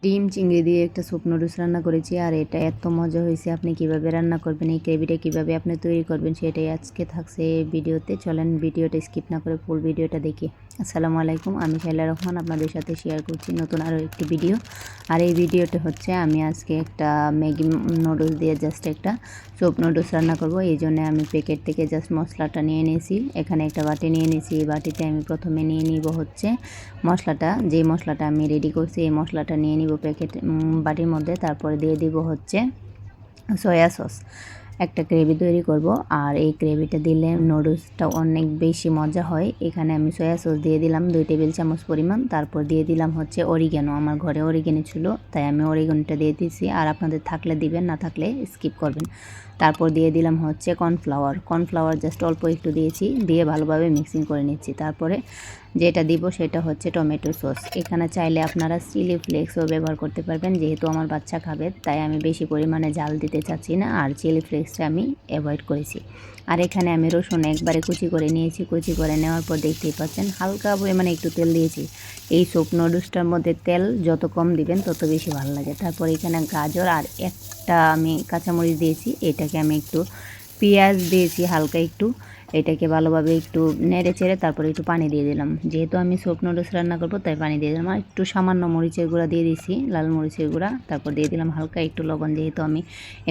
ডিম চিংড়ি দিয়ে একটা স্যুপ নুডলস রান্না করেছি, আর এটা এত মজা হয়েছে। আপনি কিভাবে রান্না করবেন, এই গ্রেভিটা কিভাবে আপনি তৈরি করবেন, সেটাই আজকে থাকছে এই ভিডিওতে। চলেন ভিডিওটা স্কিপ না করে ফুল ভিডিওটা দেখি। আসসালামু আলাইকুম, আমি শাইলা রহমান আপনাদের সাথে শেয়ার করছি নতুন আরও একটি ভিডিও। আর এই ভিডিওটা হচ্ছে আমি আজকে একটা ম্যাগি নুডলস দিয়ে জাস্ট একটা স্যুপ নুডলস রান্না করব। এই জন্য আমি প্যাকেট থেকে জাস্ট মশলাটা নিয়ে নিয়েছি। এখানে একটা বাটি নিয়ে নিয়েছি। এই বাটিতে আমি প্রথমে নিয়ে নিব হচ্ছে মশলাটা, যে মশলাটা আমি রেডি করছি এই মশলাটা নিয়ে নিব প্যাকেট বাটির মধ্যে। তারপরে দিয়ে দিব হচ্ছে সয়া সস। একটা গ্রেভি তৈরি করব, আর এই গ্রেভিটা দিলে নুডলসটা অনেক বেশি মজা হয়। এখানে আমি সয়া সস দিয়ে দিলাম 2 টেবিল চামচ পরিমাণ। তারপর দিয়ে দিলাম হচ্ছে অরিগ্যানো। আমার ঘরে অরিগ্যানো ছিল, তাই আমি অরিগ্যানোটা দিয়ে দিয়েছি। আর আপনাদের থাকলে দিবেন, না থাকলে স্কিপ করবেন। তারপর দিয়ে দিলাম হচ্ছে কর্নফ্লাওয়ার জাস্ট অল্প একটু দিয়েছি, দিয়ে ভালোভাবে মিক্সিং করে নিচ্ছি। তারপরে যেটা দিব সেটা হচ্ছে টমেটো সস। এখানে চাইলে আপনারা চিলি ফ্লেক্সও ব্যবহার করতে পারবেন, যেহেতু আমার বাচ্চা খাবে তাই আমি বেশি পরিমাণে ঝাল দিতে চাচ্ছি না, আর চিলি ফ্লেক্সটা আমি অ্যাভয়েড করেছি। আর এখানে আমি রসুন একবারে কুচি করে নিয়েছি। কুচি করে নেওয়ার পর দেখতেই পাচ্ছেন হালকা পরিমাণে একটু তেল দিয়েছি। এই স্যুপ নুডলসটার মধ্যে তেল যত কম দিবেন তত বেশি ভালো লাগে। তারপর এখানে গাজর আর একটা আমি কাঁচামরিচ দিয়েছি। এটাকে আমি একটু পেঁয়াজ দিয়েছি হালকা একটু, এটাকে ভালোভাবে একটু নেড়ে চেড়ে তারপরে একটু পানি দিয়ে দিলাম। যেহেতু আমি স্যুপ নুডলস রান্না করবো তাই পানি দিয়ে দিলাম। আর একটু সামান্য মরিচের গুঁড়া দিয়ে দিয়েছি, লাল মরিচের গুঁড়া। তারপর দিয়ে দিলাম হালকা একটু লবণ, যেহেতু আমি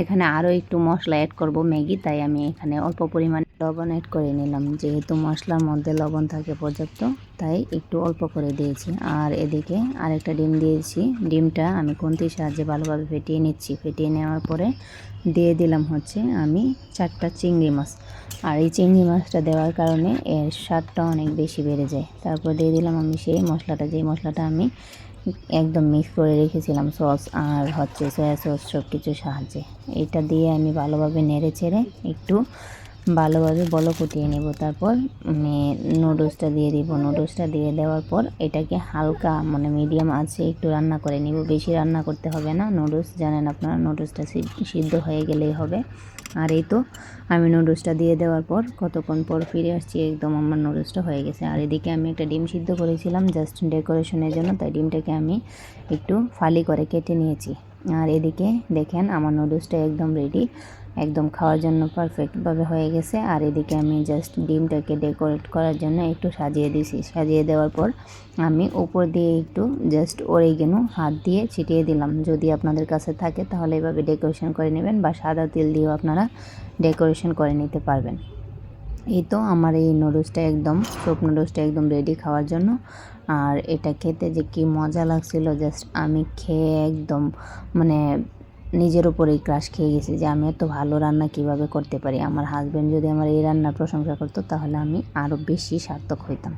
এখানে আরও একটু মশলা অ্যাড করব ম্যাগি, তাই আমি এখানে অল্প পরিমাণে লবণ অ্যাড করে নিলাম। যেহেতু মশলার মধ্যে লবণ থাকে পর্যাপ্ত, তাই একটু অল্প করে দিয়েছি। আর এদিকে আরেকটা ডিম দিয়েছি। ডিমটা আমি খুন্তির সাহায্যে ভালোভাবে ফেটিয়ে নিচ্ছি। ফেটিয়ে নেওয়ার পরে দিয়ে দিলাম হচ্ছে আমি 4টা চিংড়ি মাছ। আর এই চিংড়ি মাছটা দেওয়ার কারণে এর স্বাদটা অনেক বেশি বেড়ে যায়। তারপর দিয়ে দিলাম আমি সেই মশলাটা, যেই মশলাটা আমি একদম মিক্স করে রেখেছিলাম সস আর হচ্ছে সয়া সস সব কিছুর সাহায্যে। এটা দিয়ে আমি ভালোভাবে নেড়ে চেড়ে একটু ভালোভাবে বল ফুটিয়ে নেব। তারপর নুডলসটা দিয়ে দিব। নুডলসটা দিয়ে দেওয়ার পর এটাকে হালকা মানে মিডিয়াম আছে একটু রান্না করে নিব। বেশি রান্না করতে হবে না। নুডলস জানেন আপনারা, নুডলসটা সিদ্ধ হয়ে গেলেই হবে। আর এই তো আমি নুডলসটা দিয়ে দেওয়ার পর কতক্ষণ পর ফিরে আসছি, একদম আমার নুডলসটা হয়ে গেছে। আর এদিকে আমি একটা ডিম সিদ্ধ করেছিলাম জাস্ট ডেকোরেশনের জন্য, তাই ডিমটাকে আমি একটু ফালি করে কেটে নিয়েছি। আর এদিকে দেখেন আমার নুডলসটা একদম রেডি, একদম খাওয়ার জন্য পারফেক্টভাবে হয়ে গেছে। আর এদিকে আমি জাস্ট ডিমটাকে ডেকোরেট করার জন্য একটু সাজিয়ে দিয়েছি। সাজিয়ে দেওয়ার পর আমি উপর দিয়ে একটু জাস্ট অরিগ্যানো হাত দিয়ে ছিটিয়ে দিলাম। যদি আপনাদের কাছে থাকে তাহলে এভাবে ডেকোরেশন করে নেবেন, বা সাদা তেল দিয়েও আপনারা ডেকোরেশন করে নিতে পারবেন। এই তো আমার এই নুডলসটা একদম স্যুপ নুডলসটা একদম রেডি খাওয়ার জন্য। আর এটা খেতে যে কি মজা লাগছিল, জাস্ট আমি খেয়ে একদম মানে নিজের উপরেই ক্রাশ খেয়ে গেছি যে আমি এত ভালো রান্না কিভাবে করতে পারি। আমার হাজব্যান্ড যদি আমার এই রান্নার প্রশংসা করতো তাহলে আমি আরও বেশি সার্থক হইতাম।